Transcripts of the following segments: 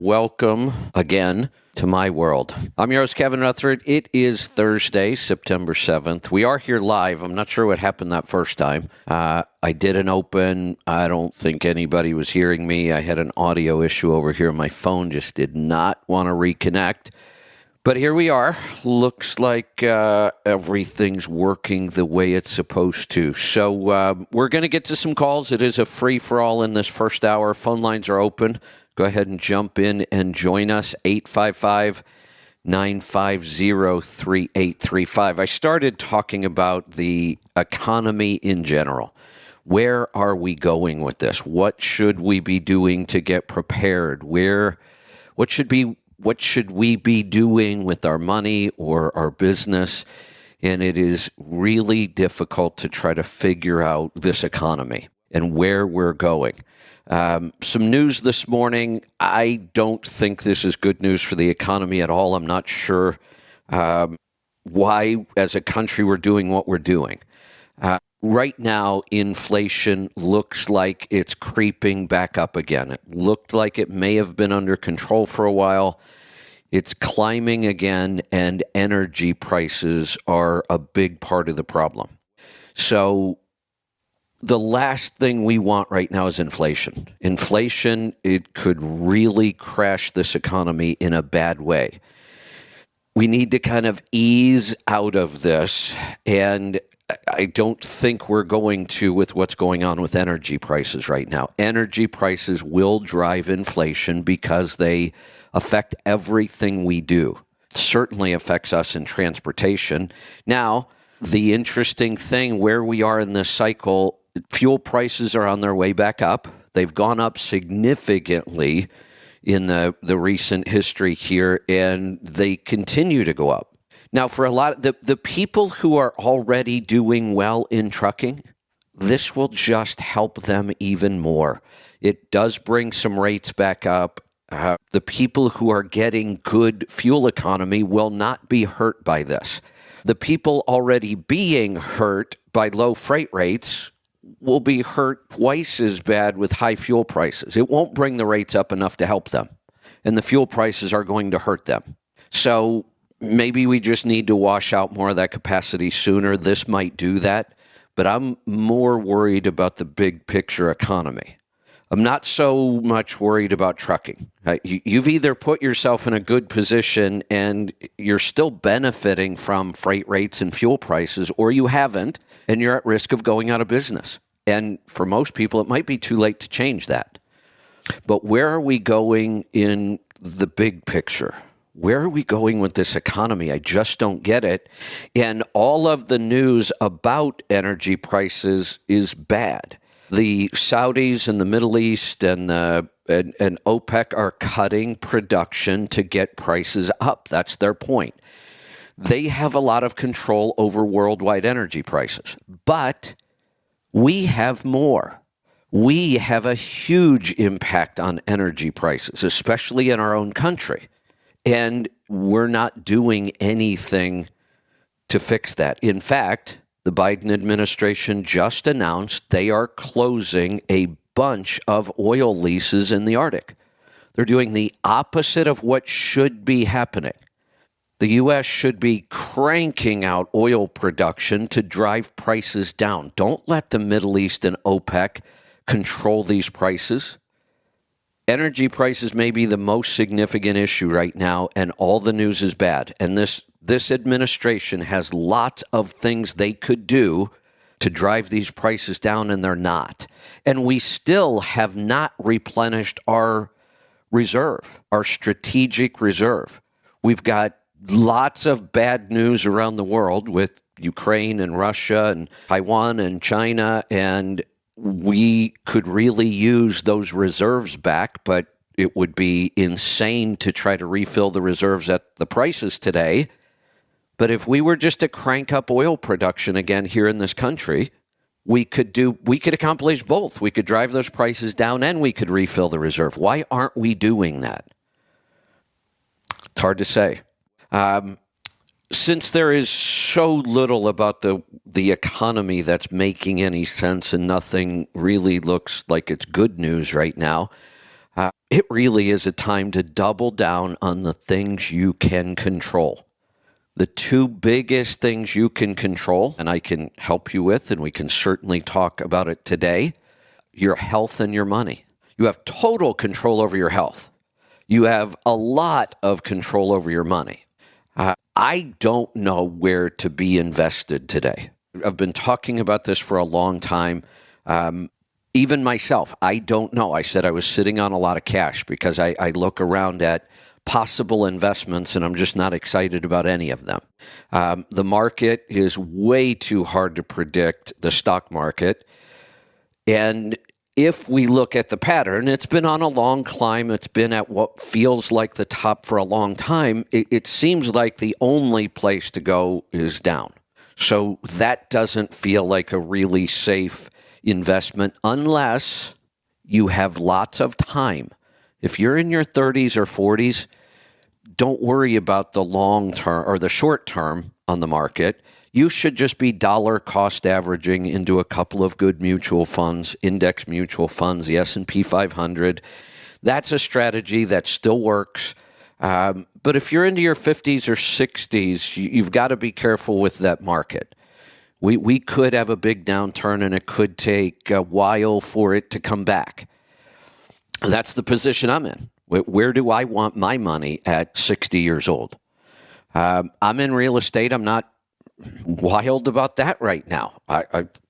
Welcome again to my world. I'm your host, Kevin Rutherford. It is Thursday, September 7th. We are here live. I'm not sure what happened that first time. I did an open. I don't think anybody was hearing me. I had an audio issue over here. My phone just did not want to reconnect. But here we are. Looks like everything's working the way it's supposed to. So we're going to get to some calls. It is a free-for-all in this first hour. Phone lines are open. Go ahead and jump in and join us, 855-950-3835. I started talking about the economy in general. Where are we going with this? What should we be doing to get prepared? What should we be doing with our money or our business? And it is really difficult to try to figure out this economy and where we're going. Some news this morning. I don't think this is good news for the economy at all. I'm not sure why, as a country, we're doing what we're doing. Right now, inflation looks like it's creeping back up again. It looked like it may have been under control for a while. It's climbing again, and energy prices are a big part of the problem. So the last thing we want right now is inflation. Inflation, it could really crash this economy in a bad way. We need to kind of ease out of this, and I don't think we're going to with what's going on with energy prices right now. Energy prices will drive inflation because they affect everything we do. It certainly affects us in transportation. Now, the interesting thing where we are in this cycle, fuel prices are on their way back up. They've gone up significantly in the recent history here, and they continue to go up. Now, for a lot of the people who are already doing well in trucking, this will just help them even more. It does bring some rates back up. The people who are getting good fuel economy will not be hurt by this. The people already being hurt by low freight rates will be hurt twice as bad with high fuel prices. It won't bring the rates up enough to help them, and the fuel prices are going to hurt them. So maybe we just need to wash out more of that capacity sooner. This might do that, but I'm more worried about the big picture economy. I'm not so much worried about trucking. You've either put yourself in a good position and you're still benefiting from freight rates and fuel prices, or you haven't, and you're at risk of going out of business. And for most people, it might be too late to change that. But where are we going in the big picture? Where are we going with this economy? I just don't get it. And all of the news about energy prices is bad. The Saudis and the Middle East and OPEC are cutting production to get prices up. That's their point. They have a lot of control over worldwide energy prices, but we have more. We have a huge impact on energy prices, especially in our own country, and we're not doing anything to fix that. In fact, the Biden administration just announced they are closing a bunch of oil leases in the Arctic. They're doing the opposite of what should be happening. The U.S. should be cranking out oil production to drive prices down. Don't let the Middle East and OPEC control these prices. Energy prices may be the most significant issue right now, and all the news is bad. And this administration has lots of things they could do to drive these prices down, and they're not. And we still have not replenished our reserve, our strategic reserve. We've got lots of bad news around the world with Ukraine and Russia and Taiwan and China, and we could really use those reserves back, but it would be insane to try to refill the reserves at the prices today. But if we were just to crank up oil production again here in this country, we could accomplish both. We could drive those prices down and we could refill the reserve. Why aren't we doing that? It's hard to say. Since there is so little about the economy that's making any sense and nothing really looks like it's good news right now, It really is a time to double down on the things you can control. The two biggest things you can control, and I can help you with, and we can certainly talk about it today, your health and your money. You have total control over your health. You have a lot of control over your money. I don't know where to be invested today. I've been talking about this for a long time. Even myself, I don't know. I said I was sitting on a lot of cash because I look around at possible investments and I'm just not excited about any of them. The market is way too hard to predict, the stock market. And if we look at the pattern, it's been on a long climb. It's been at what feels like the top for a long time. It seems like the only place to go is down. So that doesn't feel like a really safe investment unless you have lots of time. If you're in your 30s or 40s, don't worry about the long term or the short term on the market. You should just be dollar cost averaging into a couple of good mutual funds, index mutual funds, the S&P 500. That's a strategy that still works. But if you're into your 50s or 60s, you've got to be careful with that market. We could have a big downturn and it could take a while for it to come back. That's the position I'm in. Where do I want my money at 60 years old? I'm in real estate. I'm not wild about that right now.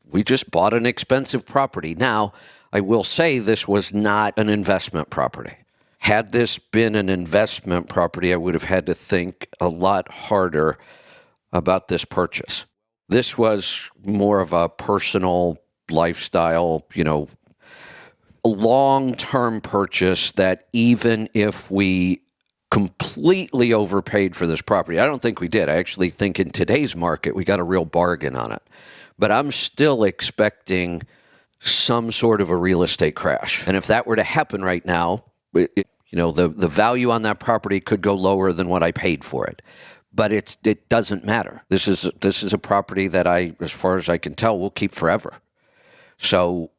We just bought an expensive property. Now, I will say this was not an investment property. Had this been an investment property, I would have had to think a lot harder about this purchase. This was more of a personal lifestyle, a long-term purchase that even if we completely overpaid for this property, I don't think we did. I actually think in today's market, we got a real bargain on it. But I'm still expecting some sort of a real estate crash. And if that were to happen right now, the value on that property could go lower than what I paid for it. But it doesn't matter. This is a property that as far as I can tell, will keep forever. So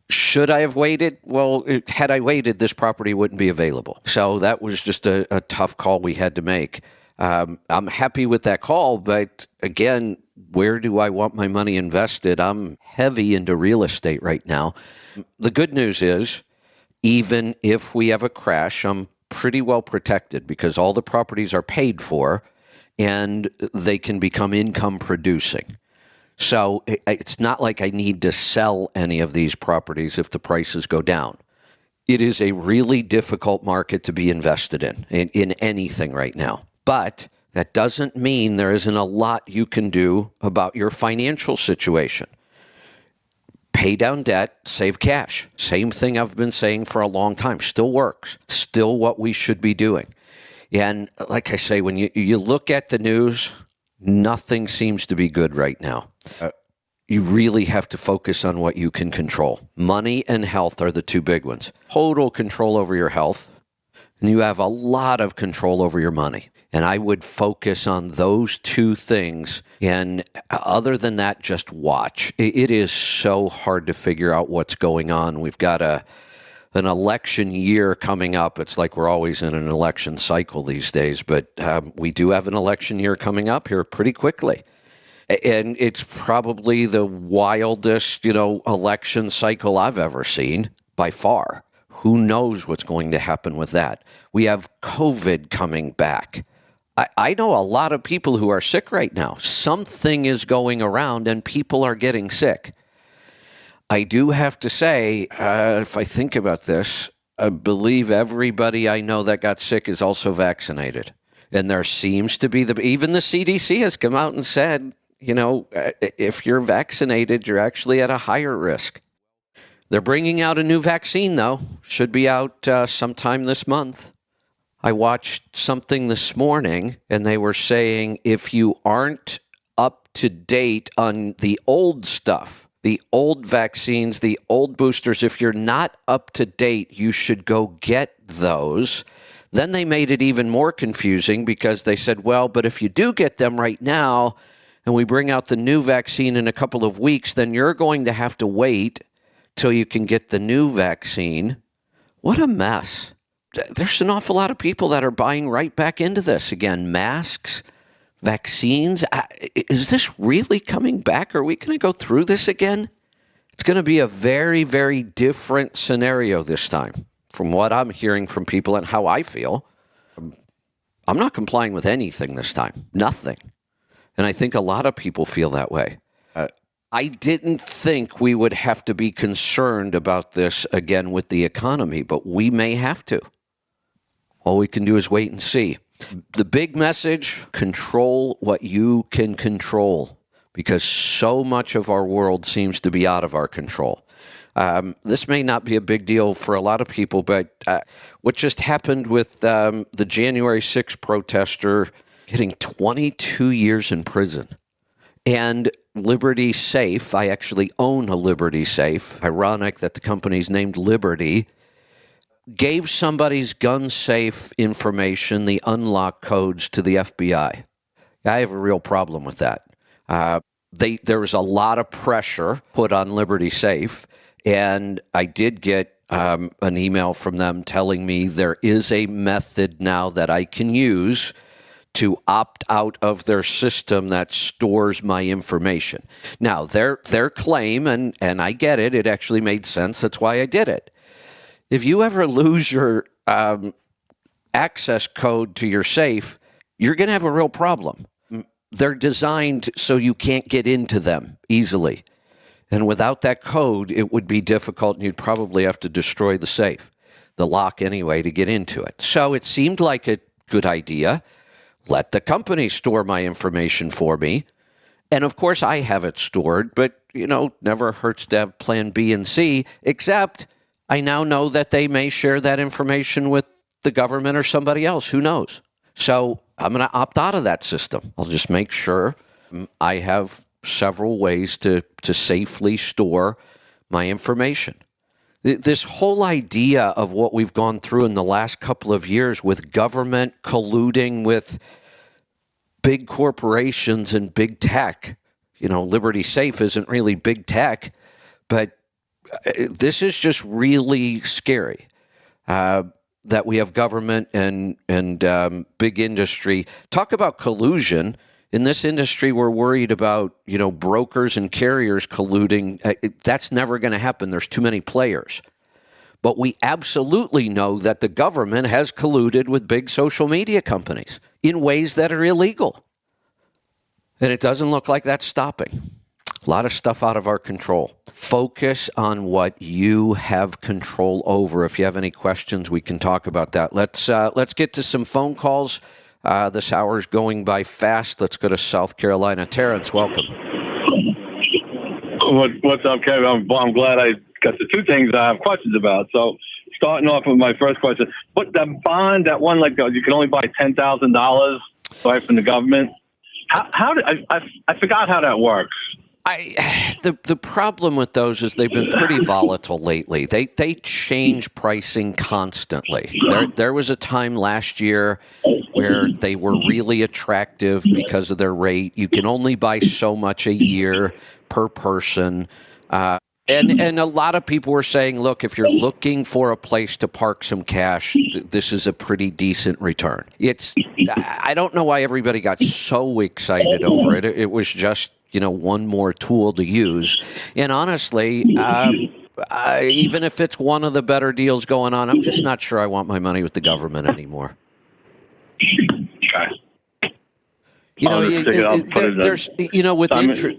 should I have waited? Well, had I waited, this property wouldn't be available. So that was just a tough call we had to make. I'm happy with that call, but again, where do I want my money invested? I'm heavy into real estate right now. The good news is, even if we have a crash, I'm pretty well protected because all the properties are paid for and they can become income producing. So it's not like I need to sell any of these properties if the prices go down. It is a really difficult market to be invested in anything right now. But that doesn't mean there isn't a lot you can do about your financial situation. Pay down debt, save cash. Same thing I've been saying for a long time. Still works. Still what we should be doing. And like I say, when you look at the news, nothing seems to be good right now. You really have to focus on what you can control. Money and health are the two big ones. Total control over your health, and you have a lot of control over your money. And I would focus on those two things. And other than that, just watch. It is so hard to figure out what's going on. We've got an election year coming up. It's like we're always in an election cycle these days, but we do have an election year coming up here pretty quickly. And it's probably the wildest, election cycle I've ever seen by far. Who knows what's going to happen with that? We have COVID coming back. I know a lot of people who are sick right now. Something is going around and people are getting sick. I do have to say, if I think about this, I believe everybody I know that got sick is also vaccinated. And there seems to be even the CDC has come out and said, if you're vaccinated, you're actually at a higher risk. They're bringing out a new vaccine, though. Should be out sometime this month. I watched something this morning, and they were saying if you aren't up to date on the old stuff, the old vaccines, the old boosters, if you're not up to date, you should go get those. Then they made it even more confusing because they said, well, but if you do get them right now and we bring out the new vaccine in a couple of weeks, then you're going to have to wait till you can get the new vaccine. What a mess. There's an awful lot of people that are buying right back into this again. Masks, vaccines. Is this really coming back? Are we going to go through this again? It's going to be a very, very different scenario this time from what I'm hearing from people and how I feel. I'm not complying with anything this time. Nothing. And I think a lot of people feel that way. I didn't think we would have to be concerned about this again with the economy, but we may have to. All we can do is wait and see. The big message, control what you can control, because so much of our world seems to be out of our control. This may not be a big deal for a lot of people, but what just happened with the January 6th protester getting 22 years in prison. And Liberty Safe, I actually own a Liberty Safe. Ironic that the company's named Liberty. Gave somebody's gun safe information, the unlock codes, to the FBI. I have a real problem with that. There was a lot of pressure put on Liberty Safe, and I did get an email from them telling me there is a method now that I can use to opt out of their system that stores my information. Now, their claim, and I get it, it actually made sense. That's why I did it. If you ever lose your access code to your safe, you're going to have a real problem. They're designed so you can't get into them easily. And without that code, it would be difficult, and you'd probably have to destroy the safe, the lock anyway, to get into it. So it seemed like a good idea. Let the company store my information for me. And of course, I have it stored, but, never hurts to have plan B and C, except I now know that they may share that information with the government or somebody else. Who knows? So I'm going to opt out of that system. I'll just make sure I have several ways to safely store my information. This whole idea of what we've gone through in the last couple of years with government colluding with big corporations and big tech, Liberty Safe isn't really big tech, but this is just really scary. That we have government and big industry. Talk about collusion. In this industry, we're worried about, brokers and carriers colluding. That's never going to happen. There's too many players. But we absolutely know that the government has colluded with big social media companies in ways that are illegal. And it doesn't look like that's stopping. A lot of stuff out of our control. Focus on what you have control over. If you have any questions, we can talk about that. Let's get to some phone calls. This hour's going by fast. Let's go to South Carolina. Terrence, welcome. What's up, Kevin? I'm glad I got the two things I have questions about. So starting off with my first question, what the bond, that one, you can only buy $10,000 right from the government. I forgot how that works. The problem with those is they've been pretty volatile lately. They change pricing constantly. There was a time last year where they were really attractive because of their rate. You can only buy so much a year per person. And a lot of people were saying, look, if you're looking for a place to park some cash, this is a pretty decent return. I don't know why everybody got so excited over it. It was just, one more tool to use. And honestly, even if it's one of the better deals going on, I'm just not sure I want my money with the government anymore.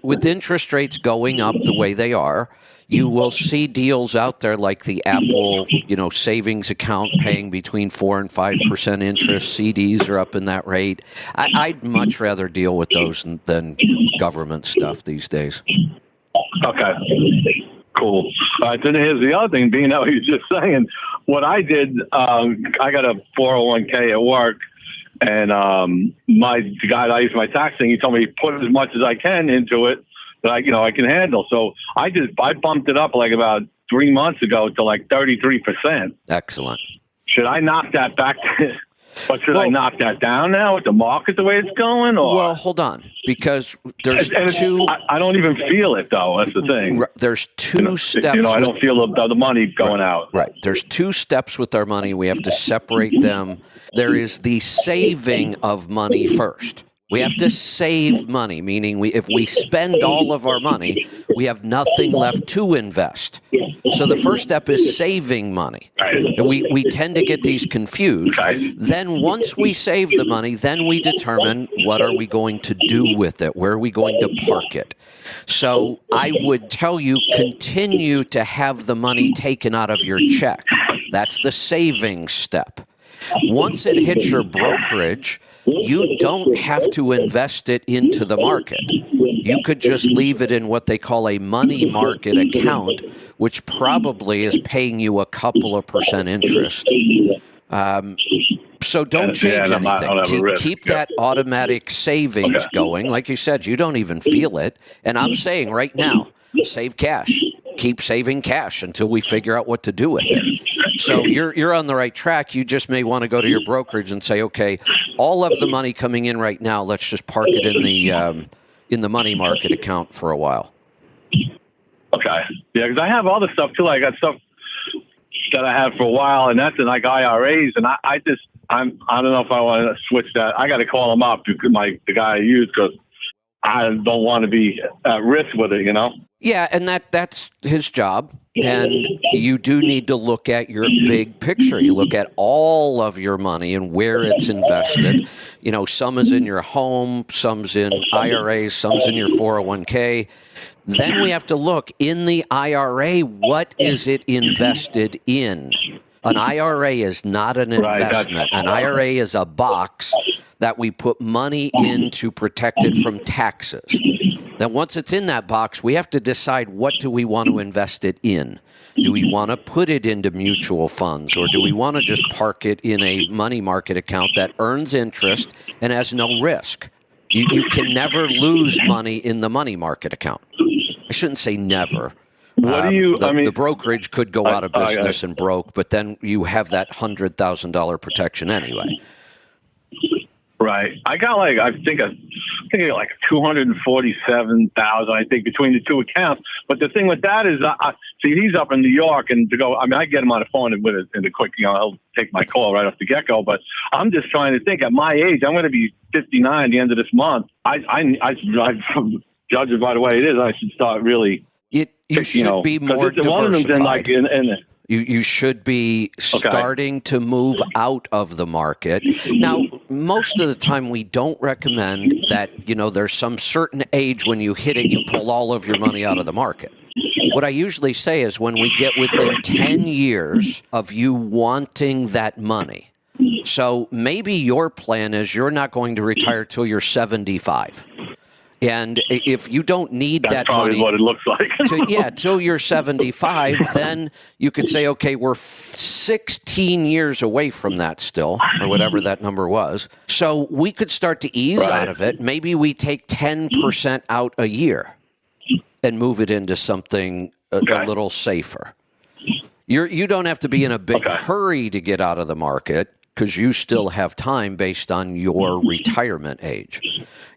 With interest rates going up the way they are, you will see deals out there like the Apple, savings account paying between 4 and 5% interest. CDs are up in that rate. I'd much rather deal with those than government stuff these days. Okay. Cool. All right, then here's the other thing, being that you're just saying, what I did, I got a 401k at work, and the guy that I use for my taxing, he told me put as much as I can into it that I can handle. So I bumped it up about 3 months ago to 33%. Excellent. Should I knock that back? But should I knock that down now with the market the way it's going? Or? Well, hold on, because there's two. I don't even feel it, though. That's the thing. There's two steps. I don't feel the money going out. Right. There's two steps with our money. We have to separate them. There is the saving of money first. We have to save money, meaning if we spend all of our money, we have nothing left to invest. So the first step is saving money. And we tend to get these confused. Then once we save the money, then we determine what are we going to do with it? Where are we going to park it? So I would tell you, continue to have the money taken out of your check. That's the saving step. Once it hits your brokerage, you don't have to invest it into the market. You could just leave it in what they call a money market account, which probably is paying you a couple of % interest. So don't change anything. Keep that automatic savings going. Like you said, you don't even feel it. And I'm saying right now, save cash. Keep saving cash until we figure out what to do with it. So you're on the right track. You just may want to go to your brokerage and say, okay, all of the money coming in right now, let's just park it in the money market account for a while. Okay. Yeah, because I have all the stuff too. I got stuff that I had for a while, and that's in like IRAs, and I don't know if I want to switch that. I got to call him up, the guy I use, because I don't want to be at risk with it, Yeah, and that's his job. And you do need to look at your big picture. You look at all of your money and where it's invested. Some is in your home, some's in IRAs, some's in your 401k. Then we have to look in the IRA, what is it invested in? An IRA is not an investment. An IRA is a box that we put money in to protect it from taxes. Then once it's in that box, we have to decide, what do we want to invest it in? Do we want to put it into mutual funds, or do we want to just park it in a money market account that earns interest and has no risk? You can never lose money in the money market account. I shouldn't say never. What do you? The brokerage could go out of business and broke, but then you have that $100,000 protection anyway. Right. I got I think I got like 247,000. I think between the two accounts. But the thing with that is, see, he's up in New York, and to go. I get him on the phone with it in the quick. He'll take my call right off the get go. But I'm just trying to think. At my age, I'm going to be 59 at the end of this month. I judge it by the way it is. I should start really. You should be more diversified. One of them's in You should be starting to move out of the market. Now, most of the time we don't recommend that, there's some certain age when you hit it, you pull all of your money out of the market. What I usually say is when we get within 10 years of you wanting that money. So maybe your plan is you're not going to retire till you're 75. And if you don't need that money, what it looks like. till you're 75, then you could say, okay, we're 16 years away from that still, or whatever that number was. So we could start to ease out of it. Maybe we take 10% out a year and move it into something a little safer. You don't have to be in a big hurry to get out of the market, because you still have time based on your retirement age.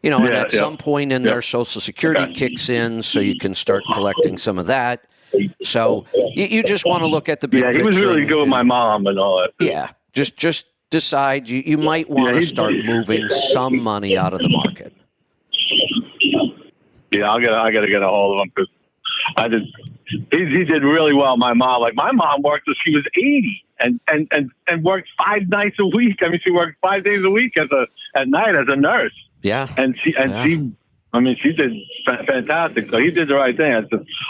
And at some point in there, Social Security kicks in, so you can start collecting some of that. So you just want to look at the big picture. Yeah, he was really good with my mom and all that. Yeah, just decide you might want to start moving some money out of the market. Yeah, I got to get a hold of him, because he did really well. My mom worked till she was 80. And worked 5 nights a week. I mean, she worked 5 days a week at night as a nurse. Yeah. And she did fantastic. So he did the right thing.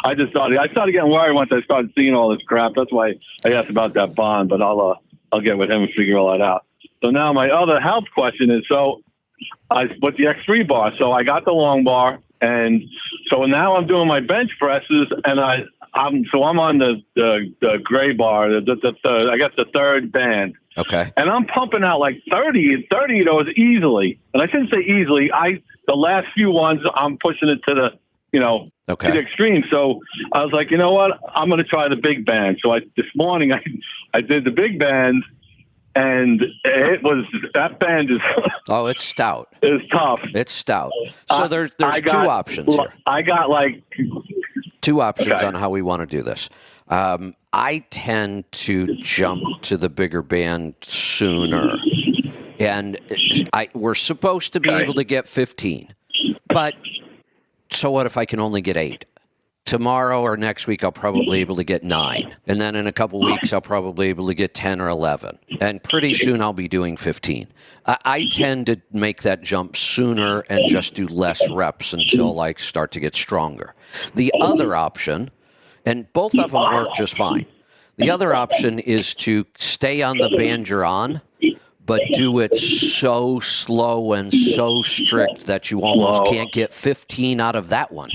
I started getting worried once I started seeing all this crap. That's why I asked about that bond. But I'll get with him and figure all that out. So now my other health question is, with the X3 bar. So I got the long bar, and so now I'm doing my bench presses, and I'm on the gray bar, I guess the third band. Okay. And I'm pumping out like 30 of those easily. And I shouldn't say easily. The last few ones, I'm pushing it to the, to the extreme. So I was like, you know what? I'm going to try the big band. So this morning I did the big band, and that band is Oh, it's stout. is tough. It's stout. So there's two options here. I got like Two options Okay. on how we want to do this. I tend to jump to the bigger band sooner, and we're supposed to be Okay. able to get 15, but so what if I can only get 8? Tomorrow or next week, I'll probably able to get 9. And then in a couple weeks, I'll probably able to get 10 or 11. And pretty soon, I'll be doing 15. I tend to make that jump sooner and just do less reps until I start to get stronger. The other option, and both of them work just fine. The other option is to stay on the band you're on, but do it so slow and so strict that you almost can't get 15 out of that one.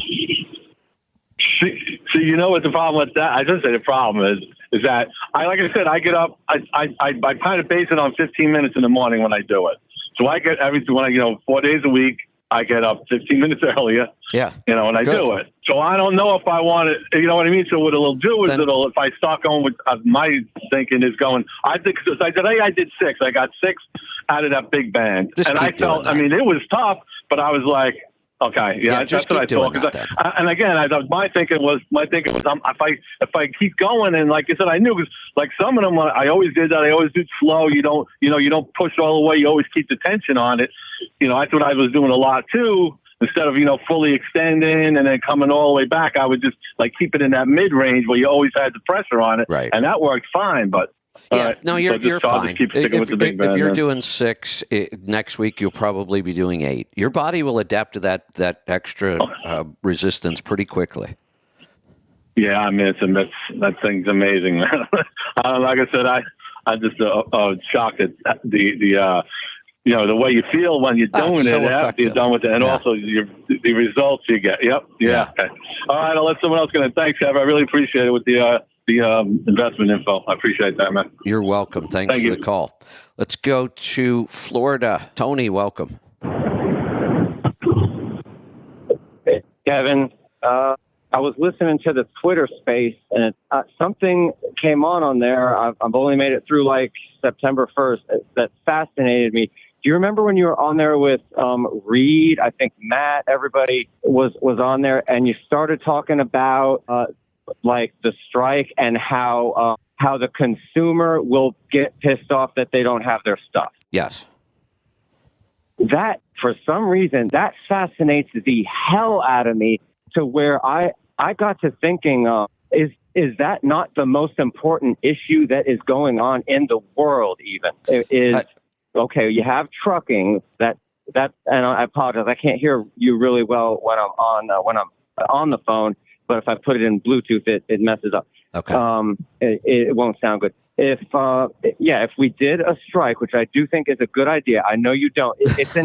See, you know what the problem with that? I just say the problem is that like I said, I get up. I kind of base it on 15 minutes in the morning when I do it. So I get everything when 4 days a week. I get up 15 minutes earlier. Yeah. And I Good. do it. So I don't know if I want it. You know what I mean? So what it'll do is if I start going with my thinking is going. I think so today I did 6. I got 6 out of that big band, Just and keep I felt. doing that. I mean, it was tough, but I was like. Okay, yeah, just that's what I keep doing thought. that, And again, my thinking was, if I keep going, and like I said, I knew because like some of them, I always did that. I always did slow. You don't push it all the way. You always keep the tension on it. That's what I was doing a lot too. Instead of fully extending and then coming all the way back, I would just like keep it in that mid range where you always had the pressure on it, Right. And that worked fine. But Yeah, no, you're I'll fine. just keep sticking with the big band, if you're then. doing 6 next week, you'll probably be doing 8. Your body will adapt to that extra resistance pretty quickly. Yeah, I mean, that thing's amazing. Like I said, I'm just shocked at the way you feel when you're doing so it after effective. you're done with it, and Yeah. also the results you get. Yep. Yeah. Yeah. Okay. All right. I'll let someone else go. Thanks, Kev. I really appreciate it with the investment info. I appreciate that, man. You're welcome. Thanks Thank for you. the call. Let's go to Florida. Tony, welcome. Kevin, I was listening to the Twitter space, and something came on there. I've only made it through like September 1st. That fascinated me. Do you remember when you were on there with Reed? I think Matt, everybody was on there, and you started talking about like the strike and how the consumer will get pissed off that they don't have their stuff. Yes. That, for some reason, that fascinates the hell out of me to where I got to thinking, is that not the most important issue that is going on in the world even? Okay, you have trucking, that, and I apologize, I can't hear you really well when I'm on the phone, but if I put it in Bluetooth, it messes up. Okay. It won't sound good. If we did a strike, which I do think is a good idea, I know you don't. It's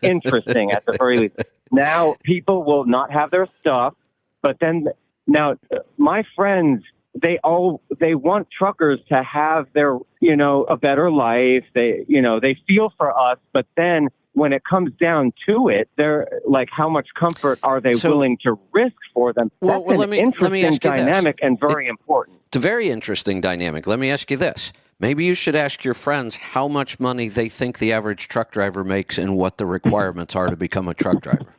interesting at the very least. Now people will not have their stuff, but then now my friends, they want truckers to have their a better life. They feel for us, but then when it comes down to it, they're like, how much comfort are they willing to risk for them? That's an interesting dynamic and very important. It's a very interesting dynamic. Let me ask you this. Maybe you should ask your friends how much money they think the average truck driver makes and what the requirements are to become a truck driver.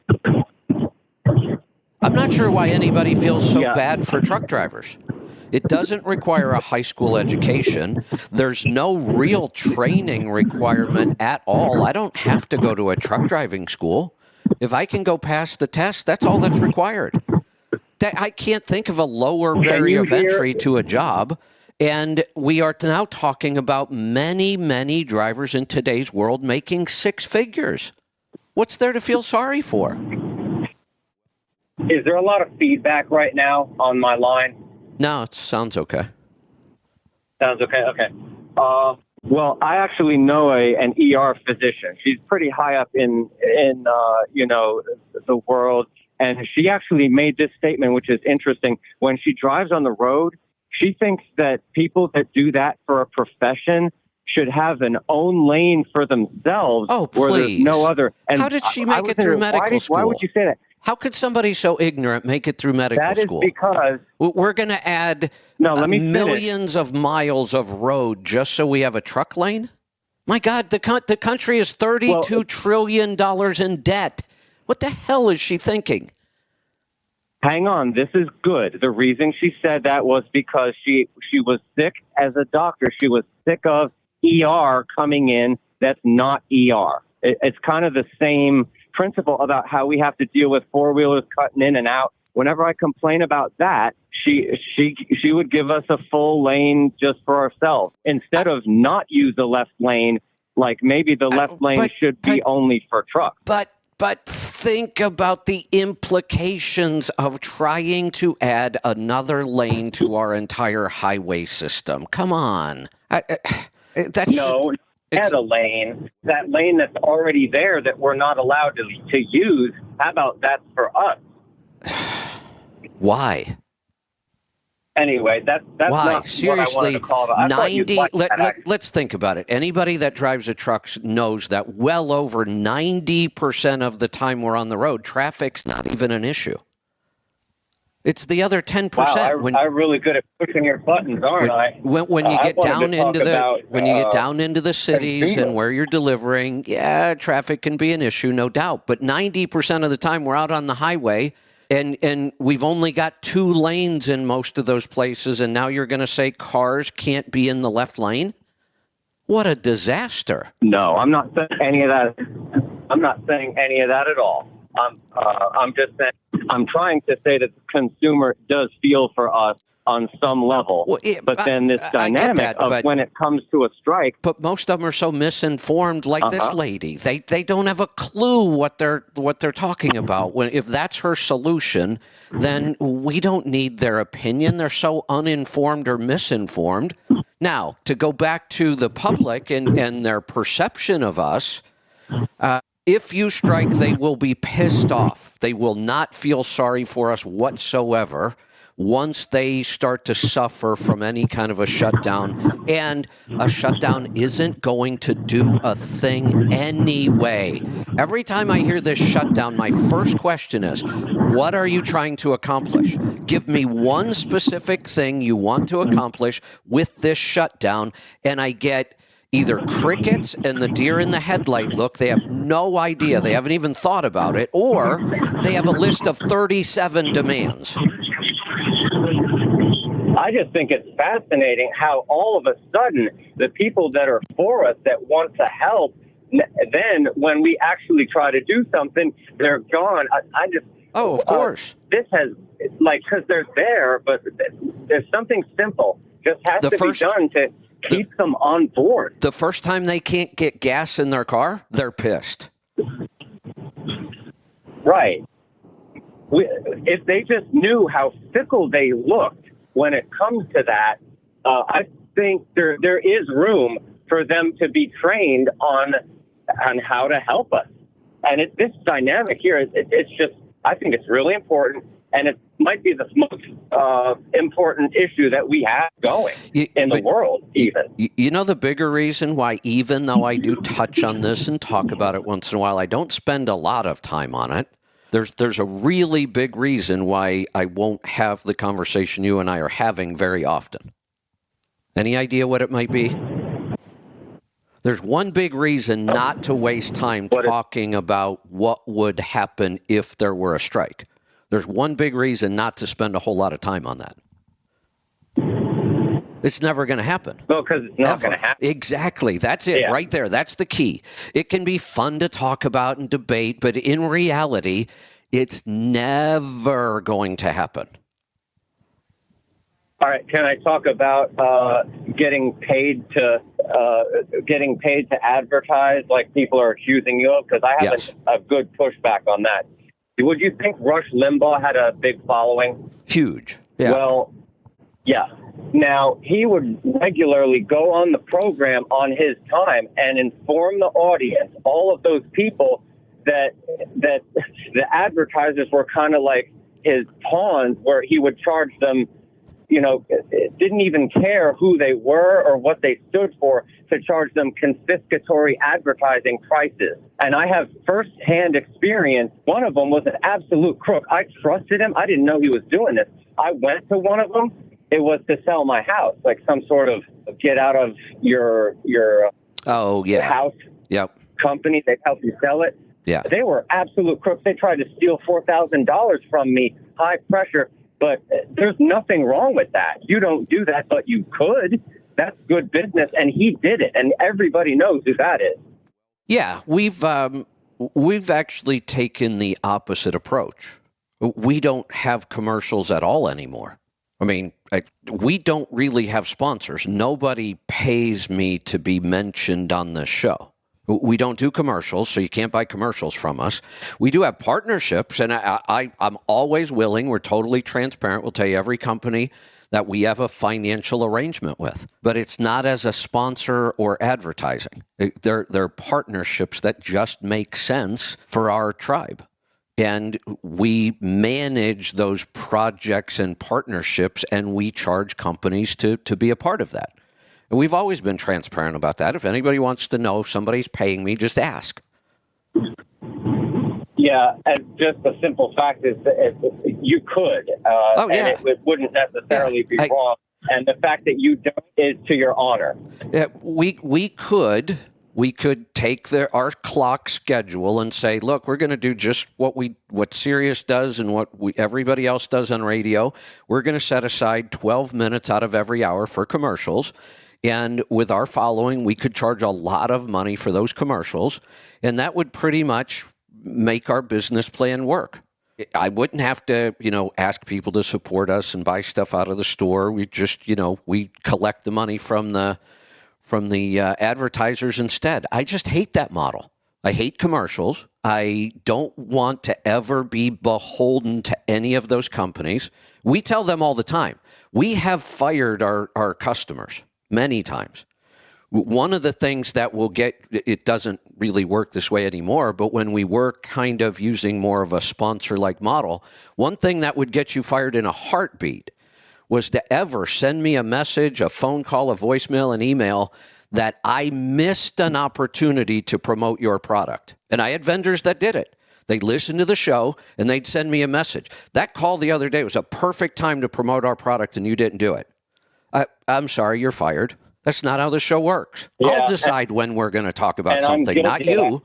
I'm not sure why anybody feels so bad for truck drivers. It doesn't require a high school education. There's no real training requirement at all. I don't have to go to a truck driving school. If I can go pass the test, that's all that's required. I can't think of a lower barrier of entry to a job. And we are now talking about many, many drivers in today's world making 6 figures. What's there to feel sorry for? Is there a lot of feedback right now on my line? No, it sounds okay. Sounds okay. Okay. Well, I actually know an ER physician. She's pretty high up in the world, and she actually made this statement, which is interesting. When she drives on the road, she thinks that people that do that for a profession should have an own lane for themselves. Oh, where there's please. no other. And how did she make it through medical school? Why would you say that? How could somebody so ignorant make it through medical school? That is because we're going to add let me millions of miles of road just so we have a truck lane? My God, the country is $32 trillion in debt. What the hell is she thinking? Hang on, this is good. The reason she said that was because she was sick as a doctor. She was sick of ER coming in that's not ER. It's kind of the same principle about how we have to deal with four-wheelers cutting in and out. Whenever I complain about that, she would give us a full lane just for ourselves instead of not use the left lane. Like maybe the left lane should be only for trucks. But think about the implications of trying to add another lane to our entire highway system. Come on. Add a lane. That lane that's already there that we're not allowed to use. How about that's for us? Why? Anyway, that's why? Not Seriously, what I wanted to call it. 90. Let's think about it. Anybody that drives a truck knows that well over 90% of the time we're on the road, traffic's not even an issue. It's the other 10%. Wow, I'm really good at pushing your buttons, aren't I? When you get down into the cities and where you're delivering, yeah, traffic can be an issue, no doubt. But 90% of the time we're out on the highway. And we've only got 2 lanes in most of those places, and now you're going to say cars can't be in the left lane? What a disaster. No, I'm not saying any of that. I'm not saying any of that at all. I'm just saying, I'm trying to say that the consumer does feel for us on some level. Well, then this dynamic when it comes to a strike. But most of them are so misinformed, like this lady. They don't have a clue what they're talking about. If that's her solution, then we don't need their opinion. They're so uninformed or misinformed. Now, to go back to the public and their perception of us, if you strike, they will be pissed off. They will not feel sorry for us whatsoever once they start to suffer from any kind of a shutdown. And a shutdown isn't going to do a thing anyway. Every time I hear this shutdown, my first question is, what are you trying to accomplish? Give me one specific thing you want to accomplish with this shutdown, and I get either crickets and the deer in the headlight look. They have no idea. They haven't even thought about it. Or they have a list of 37 demands. I just think it's fascinating how all of a sudden the people that are for us that want to help, then when we actually try to do something, they're gone. Oh, of course. This has, because they're there, but there's something simple. Just has to be done to keep them on board. The first time they can't get gas in their car, they're pissed. Right. If they just knew how fickle they looked when it comes to that, I think there is room for them to be trained on how to help us. And this dynamic here, it's just, I think it's really important. And it might be the most important issue that we have going in the world, even. You know, the bigger reason why, even though I do touch on this and talk about it once in a while, I don't spend a lot of time on it. There's a really big reason why I won't have the conversation you and I are having very often. Any idea what it might be? There's one big reason not to waste time talking about what would happen if there were a strike. There's one big reason not to spend a whole lot of time on that. It's never going to happen. Well, because it's not going to happen. Exactly. That's it right there. That's the key. It can be fun to talk about and debate, but in reality, it's never going to happen. All right. Can I talk about getting paid to advertise like people are accusing you of? Because I have a good pushback on that. Would you think Rush Limbaugh had a big following? Huge. Yeah. Well, yeah. Now, he would regularly go on the program on his time and inform the audience, all of those people, that the advertisers were kind of like his pawns, where he would charge them, didn't even care who they were or what they stood for, to charge them confiscatory advertising prices. And I have firsthand experience. One of them was an absolute crook. I trusted him. I didn't know he was doing this. I went to one of them. It was to sell my house, like some sort of get out of your Oh, the yeah. house Yep. company that helped you sell it. Yeah. They were absolute crooks. They tried to steal $4,000 from me, high pressure. But there's nothing wrong with that. You don't do that, but you could. That's good business, and he did it, and everybody knows who that is. Yeah, we've actually taken the opposite approach. We don't have commercials at all anymore. I mean, we don't really have sponsors. Nobody pays me to be mentioned on this show. We don't do commercials, so you can't buy commercials from us. We do have partnerships, and I'm always willing. We're totally transparent. We'll tell you every company that we have a financial arrangement with. But it's not as a sponsor or advertising. They're partnerships that just make sense for our tribe. And we manage those projects and partnerships, and we charge companies to be a part of that. And we've always been transparent about that. If anybody wants to know if somebody's paying me, just ask. Yeah, and just the simple fact is that you could. Oh, yeah. And it wouldn't necessarily be wrong. And the fact that you don't is to your honor. Yeah, we could take our clock schedule and say, look, we're going to do just what Sirius does and what everybody else does on radio. We're going to set aside 12 minutes out of every hour for commercials. And with our following, we could charge a lot of money for those commercials. And that would pretty much make our business plan work. I wouldn't have to, ask people to support us and buy stuff out of the store. We just, we collect the money from the advertisers instead. I just hate that model. I hate commercials. I don't want to ever be beholden to any of those companies. We tell them all the time. We have fired our customers many times. One of the things that we'll get, it doesn't really work this way anymore, but when we were kind of using more of a sponsor-like model, one thing that would get you fired in a heartbeat was to ever send me a message, a phone call, a voicemail, an email that I missed an opportunity to promote your product. And I had vendors that did it. They'd listen to the show and they'd send me a message. That call the other day was a perfect time to promote our product and you didn't do it. I'm sorry, you're fired. That's not how the show works. Yeah, I'll decide when we're going to talk about something, not you.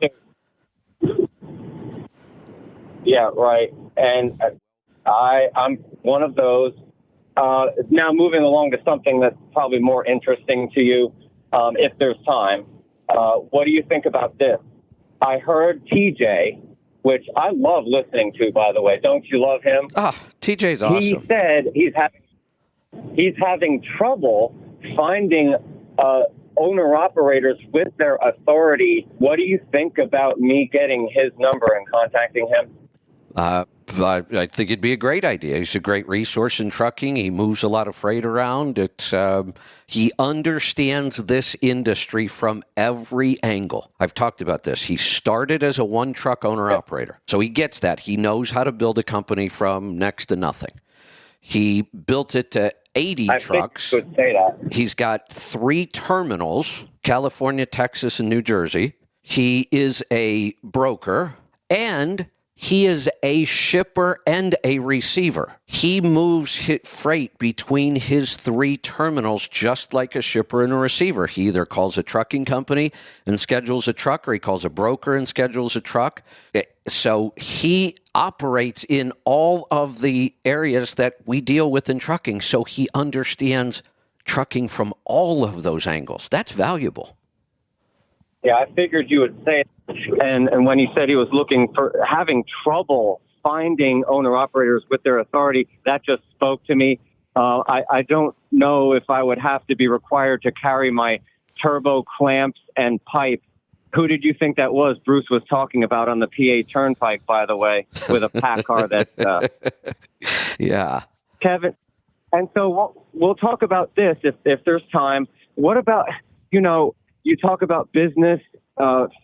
Yeah, right. And I'm one of those. Now moving along to something that's probably more interesting to you, if there's time. What do you think about this? I heard TJ, which I love listening to, by the way. Don't you love him? TJ's awesome. He said he's having trouble finding owner-operators with their authority. What do you think about me getting his number and contacting him? I think it'd be a great idea. He's a great resource in trucking. He moves a lot of freight around. He understands this industry from every angle. I've talked about this. He started as a one-truck owner-operator, so he gets that. He knows how to build a company from next to nothing. He built it to 80 trucks. I think you could say that. He's got 3 terminals, California, Texas, and New Jersey. He is a broker, and he is a shipper and a receiver. He moves freight between his 3 terminals just like a shipper and a receiver. He either calls a trucking company and schedules a truck, or he calls a broker and schedules a truck. So he operates in all of the areas that we deal with in trucking. So he understands trucking from all of those angles. That's valuable. Yeah, I figured you would say it. And when he said he was having trouble finding owner-operators with their authority, that just spoke to me. I don't know if I would have to be required to carry my turbo clamps and pipe. Who did you think that was Bruce was talking about on the PA Turnpike, by the way, with a pack car that... Yeah. Kevin, and so we'll talk about this if there's time. What about, you talk about business,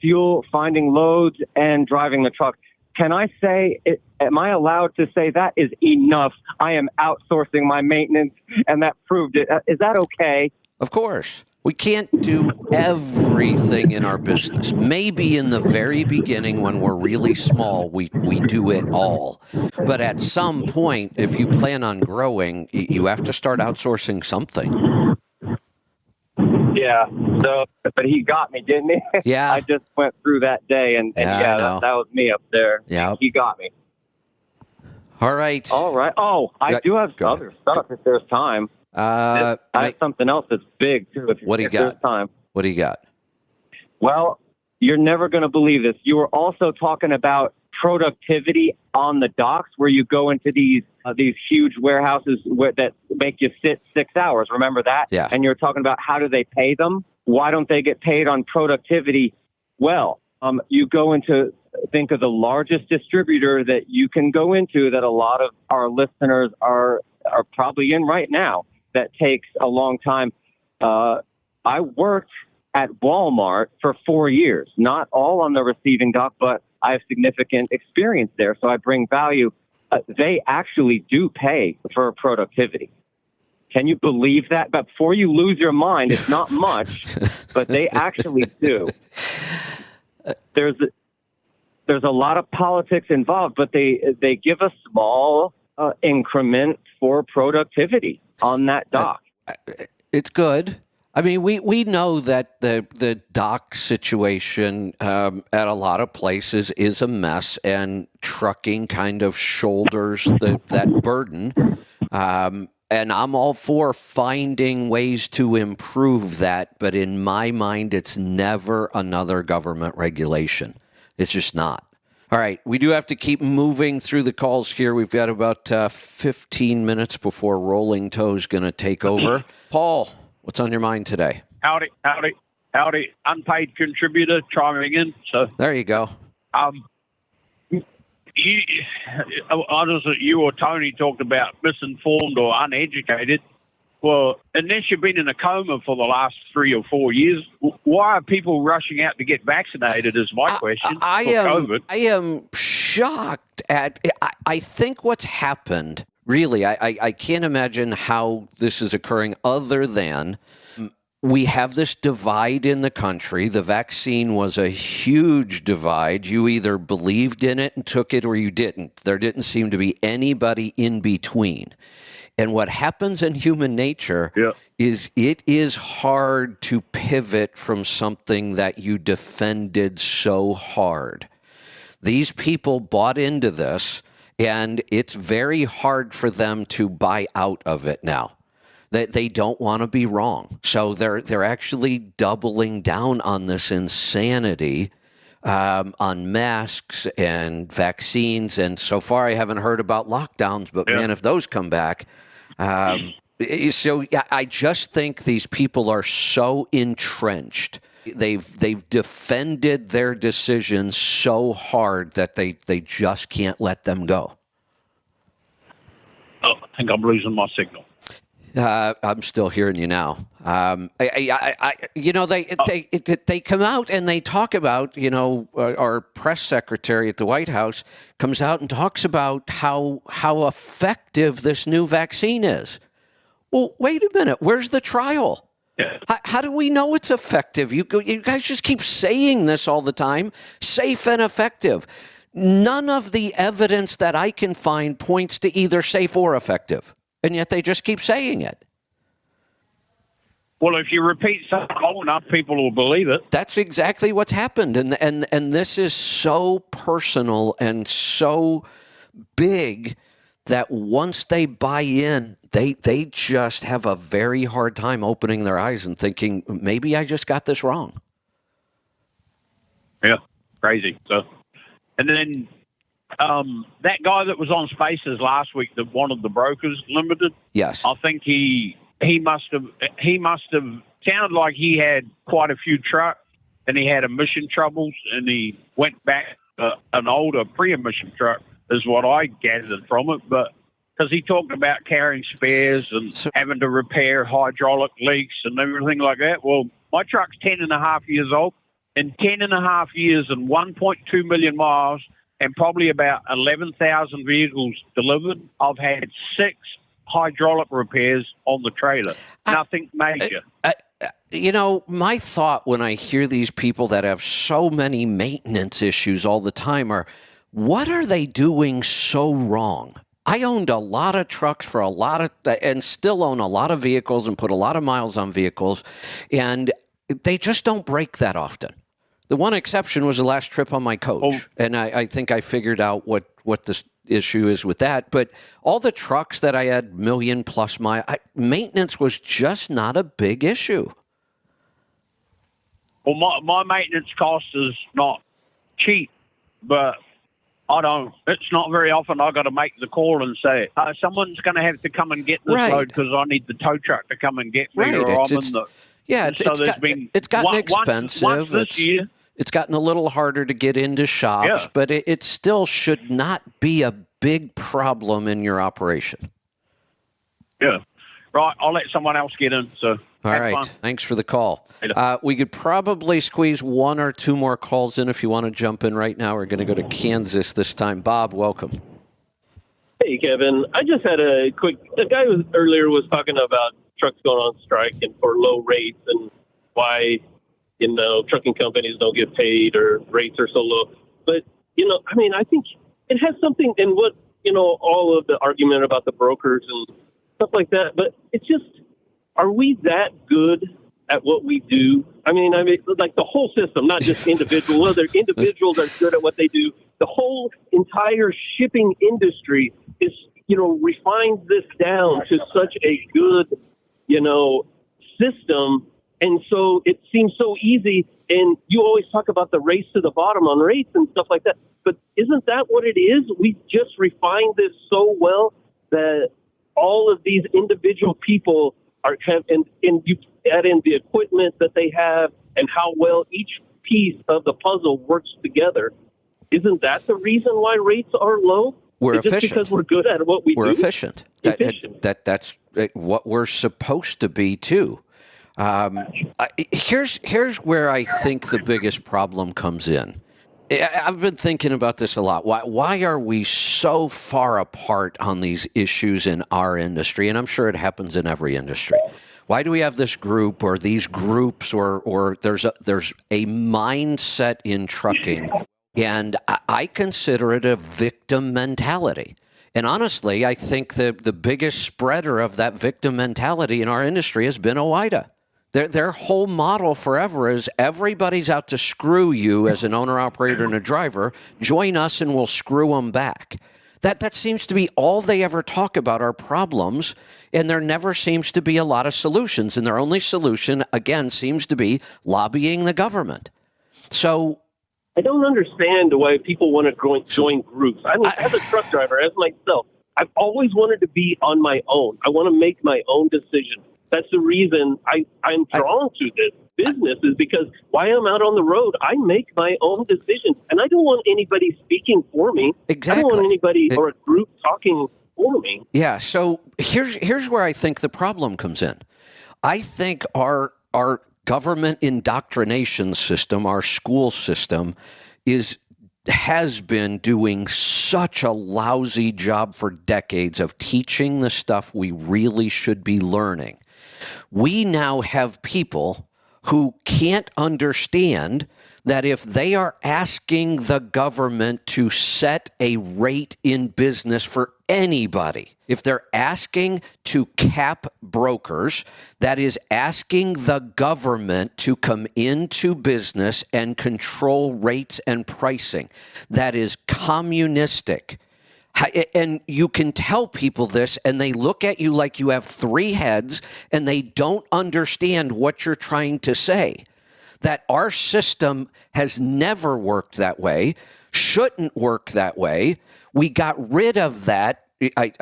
fuel, finding loads, and driving the truck. Can I say, am I allowed to say that is enough? I am outsourcing my maintenance, and that proved it. Is that okay? Of course. We can't do everything in our business. Maybe in the very beginning when we're really small, we do it all. But at some point, if you plan on growing, you have to start outsourcing something. Yeah. So, but he got me, didn't he? Yeah. I just went through that day, and Yeah, I yeah, know. that was me up there. Yep. He got me. All right. All right. Oh, I do have Go other stuff if there's time. I have something else that's big, too, What do you if there's got? time. What do you got? Well, you're never going to believe this. You were also talking about productivity on the docks, where you go into these huge warehouses that make you sit 6 hours. Remember that? Yeah. And you're talking about how do they pay them? Why don't they get paid on productivity? Well, you go into, think of the largest distributor that you can go into that a lot of our listeners are probably in right now. That takes a long time. I worked at Walmart for 4 years, not all on the receiving dock, but I have significant experience there. So I bring value. They actually do pay for productivity. Can you believe that? But before you lose your mind, it's not much, but they actually do. There's a lot of politics involved, but they give a small increment for productivity on that dock. It's good. I mean, we know that the dock situation at a lot of places is a mess, and trucking kind of shoulders that burden. And I'm all for finding ways to improve that, but in my mind, it's never another government regulation. It's just not. All right, we do have to keep moving through the calls here. We've got about 15 minutes before Rolling Toe's going to take over. Paul, what's on your mind today? Howdy. Unpaid contributor chiming in. So there you go. You or Tony talked about misinformed or uneducated. Well, unless you've been in a coma for the last 3 or 4 years, why are people rushing out to get vaccinated is my question. I am shocked at, I think what's happened, really, I can't imagine how this is occurring other than we have this divide in the country. The vaccine was a huge divide. You either believed in it and took it or you didn't. There didn't seem to be anybody in between. And what happens in human nature is it is hard to pivot from something that you defended so hard. These people bought into this, and it's very hard for them to buy out of it now. They don't want to be wrong. So they're actually doubling down on this insanity on masks and vaccines. And so far, I haven't heard about lockdowns. But, man, if those come back. So I just think these people are so entrenched. They've defended their decisions so hard that they just can't let them go. Oh, I think I'm losing my signal. I'm still hearing you now. They come out and they talk about, our press secretary at the White House comes out and talks about how effective this new vaccine is. Well, wait a minute. Where's the trial? Yeah. How do we know it's effective? You guys just keep saying this all the time. Safe and effective. None of the evidence that I can find points to either safe or effective. And yet they just keep saying it. Well, if you repeat something long enough, people will believe it. That's exactly what's happened. And this is so personal and so big that once they buy in, they just have a very hard time opening their eyes and thinking, maybe I just got this wrong. Yeah, crazy. So, and then that guy that was on Spaces last week that wanted the Brokers Limited. Yes, I think he must have sounded like he had quite a few trucks and he had emission troubles and he went back an older pre-emission truck is what I gathered from it. But because he talked about carrying spares and having to repair hydraulic leaks and everything like that. Well, my truck's 10.5 years old. In 10.5 years and 1.2 million miles and probably about 11,000 vehicles delivered, I've had 6 hydraulic repairs on the trailer. Nothing major. My thought when I hear these people that have so many maintenance issues all the time are, what are they doing so wrong? I owned a lot of trucks for a lot of, and still own a lot of vehicles and put a lot of miles on vehicles, and they just don't break that often. The one exception was the last trip on my coach, and I think I figured out what this issue is with that. But all the trucks that I had million-plus mile, maintenance was just not a big issue. Well, my maintenance cost is not cheap, but it's not very often I got to make the call and say, someone's going to have to come and get this load because I need the tow truck to come and get me, or I'm in the... Yeah, it's gotten expensive. Once this year, it's gotten a little harder to get into shops, but it still should not be a big problem in your operation. Yeah. Right, I'll let someone else get in, so... All right. Fun. Thanks for the call. We could probably squeeze one or two more calls in if you want to jump in right now. We're going to go to Kansas this time. Bob, welcome. Hey, Kevin. I just had a quick... The guy earlier was talking about trucks going on strike and for low rates and why, trucking companies don't get paid or rates are so low. But, I think it has something in what, all of the argument about the brokers and stuff like that. But it's just... Are we that good at what we do? I mean, like the whole system, not just individual. Whether individuals are good at what they do, the whole entire shipping industry is, refined this down to such a good, system. And so it seems so easy. And you always talk about the race to the bottom on rates and stuff like that. But isn't that what it is? We just refined this so well that all of these individual people and you add in the equipment that they have and how well each piece of the puzzle works together. Isn't that the reason why rates are low? We're It's efficient. just because we're good at what we do? We're efficient. That's what we're supposed to be, too. Here's where I think the biggest problem comes in. I've been thinking about this a lot. Why are we so far apart on these issues in our industry? And I'm sure it happens in every industry. Why do we have this group or these groups or there's a mindset in trucking? And I consider it a victim mentality. And honestly, I think the biggest spreader of that victim mentality in our industry has been OOIDA. Their whole model forever is everybody's out to screw you as an owner, operator, and a driver. Join us and we'll screw them back. That seems to be all they ever talk about are problems, and there never seems to be a lot of solutions. And their only solution, again, seems to be lobbying the government. So I don't understand why people want to join groups. As a truck driver, as myself, I've always wanted to be on my own. I want to make my own decision. That's the reason I'm drawn to this business is because while I'm out on the road, I make my own decisions. And I don't want anybody speaking for me. Exactly. I don't want anybody or a group talking for me. Yeah, so here's where I think the problem comes in. I think our government indoctrination system, our school system, has been doing such a lousy job for decades of teaching the stuff we really should be learning. We now have people who can't understand that if they are asking the government to set a rate in business for anybody, if they're asking to cap brokers, that is asking the government to come into business and control rates and pricing. That is communistic. And you can tell people this, and they look at you like you have three heads, and they don't understand what you're trying to say. That our system has never worked that way, shouldn't work that way. We got rid of that. I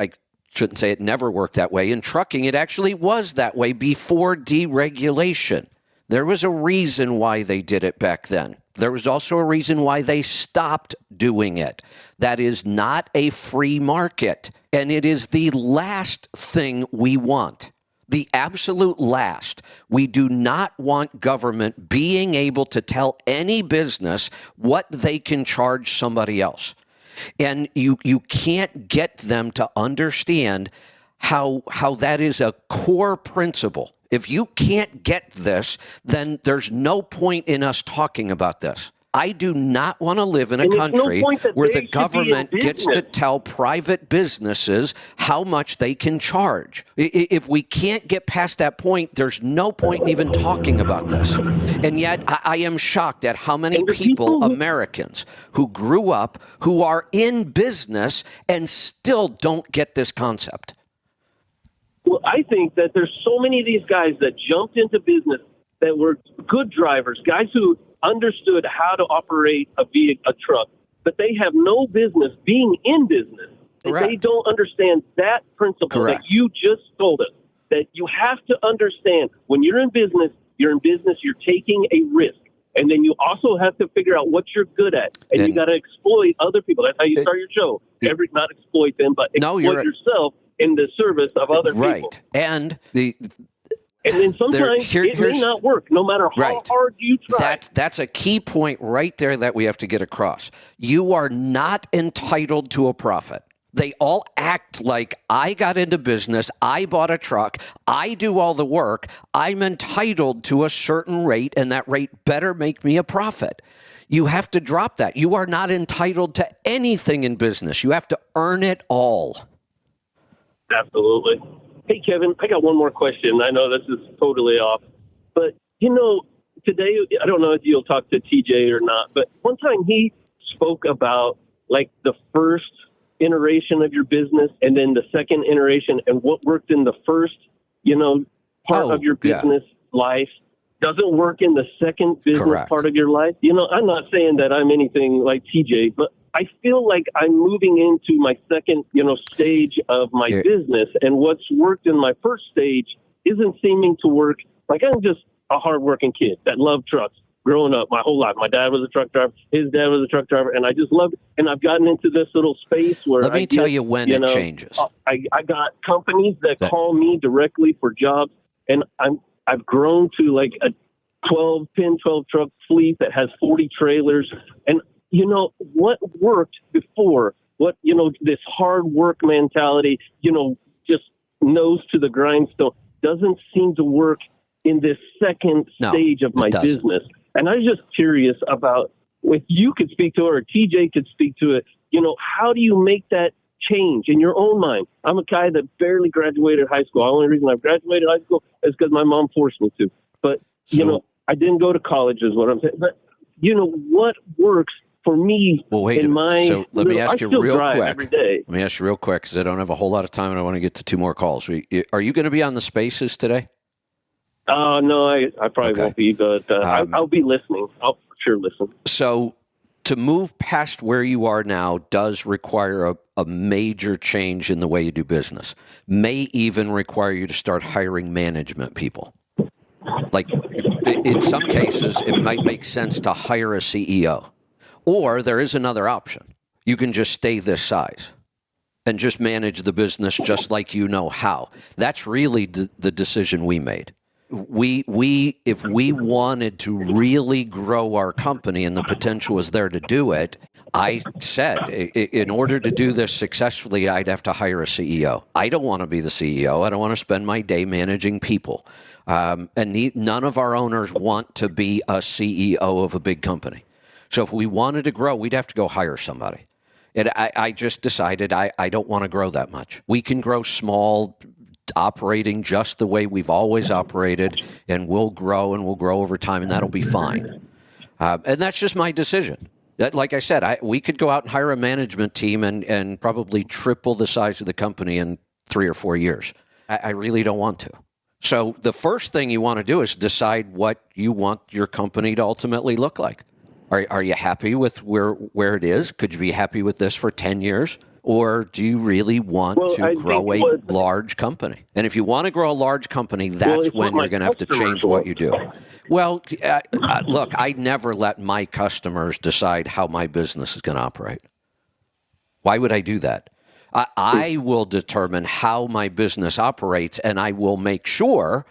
shouldn't say it never worked that way. In trucking, it actually was that way before deregulation. There was a reason why they did it back then. There was also a reason why they stopped doing it. That is not a free market, and it is the last thing we want. The absolute last. We do not want government being able to tell any business what they can charge somebody else. And you can't get them to understand how that is a core principle. If you can't get this, then there's no point in us talking about this. I do not want to live in a And there's no country point that where they the should be in government gets to business. tell private businesses how much they can charge. If we can't get past that point, there's no point in even talking about this. And yet I am shocked at how many And the people, people who- Americans, who grew up, who are in business and still don't get this concept. Well, I think that there's so many of these guys that jumped into business that were good drivers, guys who understood how to operate a truck, but they have no business being in business. Correct. They don't understand that principle Correct. that you just told us, that you have to understand when you're in business, you're taking a risk. And then you also have to figure out what you're good at. And you got to exploit other people. That's how you start your show. Not exploit them, but exploit yourself in the service of other people. Right. And then sometimes it may not work, no matter how hard you try. That's a key point right there that we have to get across. You are not entitled to a profit. They all act like I got into business, I bought a truck, I do all the work, I'm entitled to a certain rate, and that rate better make me a profit. You have to drop that. You are not entitled to anything in business. You have to earn it all. Absolutely. Hey, Kevin, I got one more question. I know this is totally off, but today, I don't know if you'll talk to TJ or not, but one time he spoke about like the first iteration of your business and then the second iteration, and what worked in the first, part of your business life doesn't work in the second business part of your life. I'm not saying that I'm anything like TJ, but I feel like I'm moving into my second, stage of my business, and what's worked in my first stage isn't seeming to work. Like, I'm just a hardworking kid that loved trucks growing up my whole life. My dad was a truck driver. His dad was a truck driver, and I just loved it. And I've gotten into this little space where Let me tell you when it changes. I got companies that call me directly for jobs, and I've grown to like a 12 truck fleet that has 40 trailers. And what worked before, this hard work mentality, just nose to the grindstone, doesn't seem to work in this second stage of my business. And I was just curious about if you could speak to it or TJ could speak to it, how do you make that change in your own mind? I'm a guy that barely graduated high school. The only reason I've graduated high school is because my mom forced me to. But, I didn't go to college is what I'm saying. But, what works for me in my... So let me ask you real quick. Every day. Let me ask you real quick because I don't have a whole lot of time and I want to get to two more calls. Are you going to be on the Spaces today? No, I probably won't be, but I'll be listening. I'll for sure listen. So to move past where you are now does require a major change in the way you do business. May even require you to start hiring management people. Like in some cases, it might make sense to hire a CEO. Or there is another option. You can just stay this size and just manage the business just like you know how. That's really the decision we made. If we wanted to really grow our company and the potential was there to do it, I said, in order to do this successfully, I'd have to hire a CEO. I don't want to be the CEO. I don't want to spend my day managing people. And none of our owners want to be a CEO of a big company. So if we wanted to grow, we'd have to go hire somebody. And I just decided I don't want to grow that much. We can grow small, operating just the way we've always operated, and we'll grow over time, and that'll be fine. And that's just my decision. Like I said, we could go out and hire a management team and probably triple the size of the company in 3 or 4 years. I really don't want to. So the first thing you want to do is decide what you want your company to ultimately look like. Are you happy with where it is? Could you be happy with this for 10 years? Or do you really want to grow a large company? And if you want to grow a large company, that's when you're going to have to change what you do. Well, look, I never let my customers decide how my business is going to operate. Why would I do that? I will determine how my business operates, and I will make sure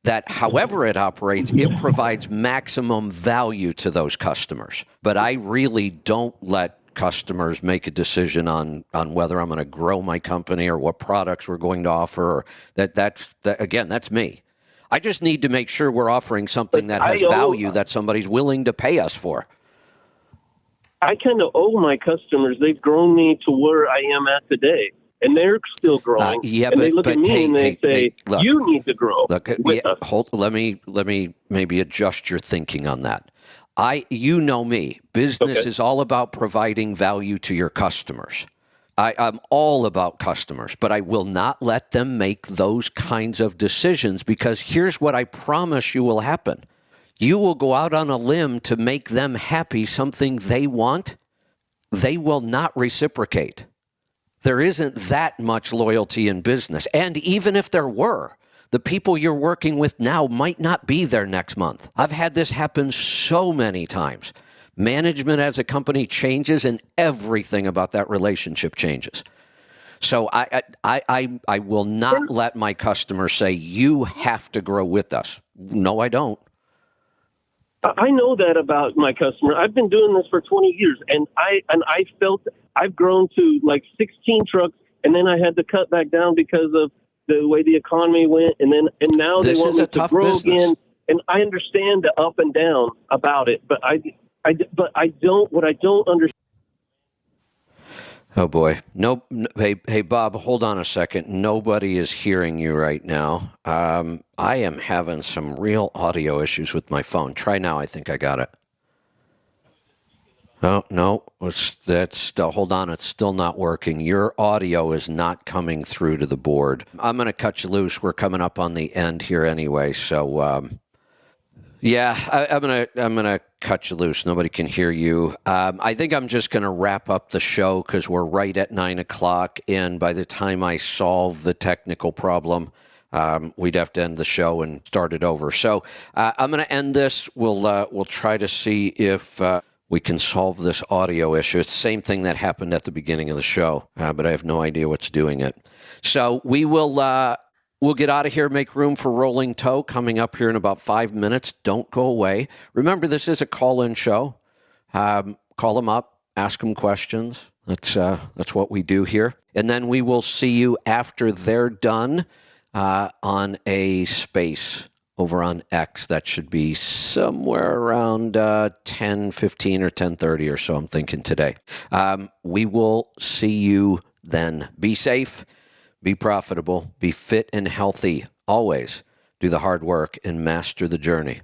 that however it operates, it provides maximum value to those customers. But I really don't let customers make a decision on whether I'm going to grow my company or what products we're going to offer. That's me. I just need to make sure we're offering something that has value that somebody's willing to pay us for. I kind of owe my customers. They've grown me to where I am at today, and they're still growing. And they look at me and they say, look, "You need to grow with us." Let me maybe adjust your thinking on that. You know me. Business is all about providing value to your customers. I'm all about customers, but I will not let them make those kinds of decisions, because here's what I promise you will happen. You will go out on a limb to make them happy, something they want. They will not reciprocate. There isn't that much loyalty in business. And even if there were, the people you're working with now might not be there next month. I've had this happen so many times. Management as a company changes, and everything about that relationship changes. So I will not let my customers say, you have to grow with us. No, I don't. I know that about my customer. I've been doing this for 20 years, and I felt I've grown to like 16 trucks, and then I had to cut back down because of the way the economy went, and now they want me to grow again. And I understand the up and down about it, but I don't. What I don't understand. Oh boy! Nope. Hey, Bob, hold on a second. Nobody is hearing you right now. I am having some real audio issues with my phone. Try now. I think I got it. Oh no! That's still. Hold on. It's still not working. Your audio is not coming through to the board. I'm going to cut you loose. We're coming up on the end here anyway. So. Yeah, I'm gonna cut you loose. Nobody can hear you. I think I'm just gonna wrap up the show because we're right at 9:00, and by the time I solve the technical problem, we'd have to end the show and start it over. So I'm gonna end this. We'll try to see if we can solve this audio issue. It's the same thing that happened at the beginning of the show, but I have no idea what's doing it. So we will. We'll get out of here, make room for Rolling Toe coming up here in about 5 minutes. Don't go away. Remember, this is a call-in show. Call them up, ask them questions. That's what we do here. And then we will see you after they're done on a space over on X. That should be somewhere around 10:15 or 10:30 or so, I'm thinking today. We will see you then. Be safe. Be profitable, be fit and healthy, always do the hard work and master the journey.